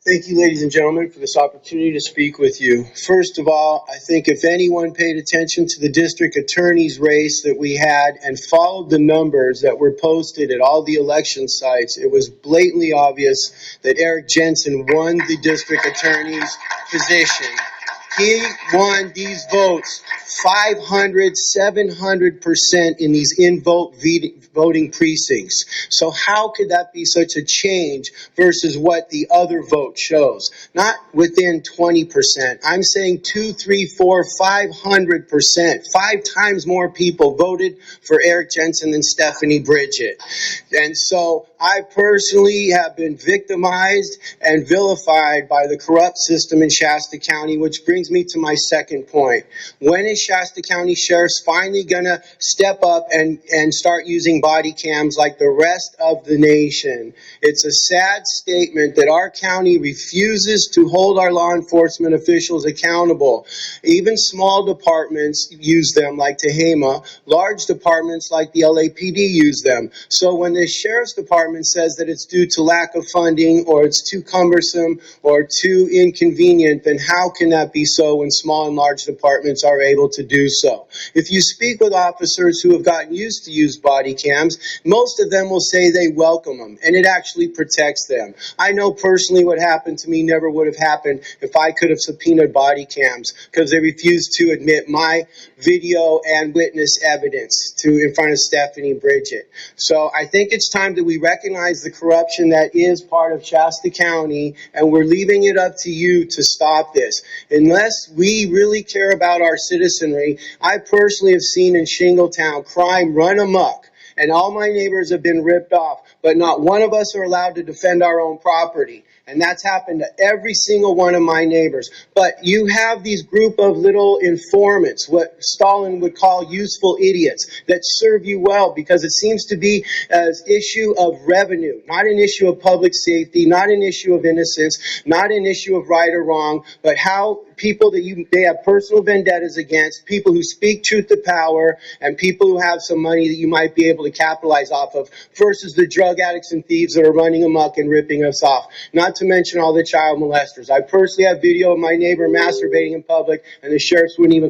Thank you, ladies and gentlemen, for this opportunity to speak with you. First of all, I think if anyone paid attention to the district attorney's race that we had and followed the numbers that were posted at all the election sites, it was blatantly obvious that Eric Jensen won the district attorney's position. He won these votes 500, 700% in these in-vote voting precincts. So how could that be such a change versus what the other vote shows? Not within 20%. I'm saying 2, 3, 4, 500%. 5 times more people voted for Eric Jensen than Stephanie Bridgett. And so I personally have been victimized and vilified by the corrupt system in Shasta County, which brings me to my second point. When is Shasta County Sheriff's finally going to step up and start using body cams like the rest of the nation? It's a sad statement that our county refuses to hold our law enforcement officials accountable. Even small departments use them like Tehama. Large departments like the LAPD use them. So when the Sheriff's Department says that it's due to lack of funding or it's too cumbersome or too inconvenient, then how can that be so when small and large departments are able to do so? If you speak with officers who have gotten used to use body cams, most of them will say they welcome them, and it actually protects them. I know personally what happened to me never would have happened if I could have subpoenaed body cams, because they refused to admit my video and witness evidence in front of Stephanie Bridgett. So I think it's time that we recognize the corruption that is part of Shasta County, and we're leaving it up to you to stop this. Unless we really care about our citizenry, I personally have seen in Shingletown crime run amok, and all my neighbors have been ripped off, but not one of us are allowed to defend our own property. And that's happened to every single one of my neighbors. But you have these group of little informants, what Stalin would call useful idiots, that serve you well because it seems to be an issue of revenue, not an issue of public safety, not an issue of innocence, not an issue of right or wrong, but how people that they have personal vendettas against, people who speak truth to power, and people who have some money that you might be able to capitalize off of, versus the drug addicts and thieves that are running amok and ripping us off. Not to mention all the child molesters. I personally have video of my neighbor masturbating in public, and the sheriffs wouldn't even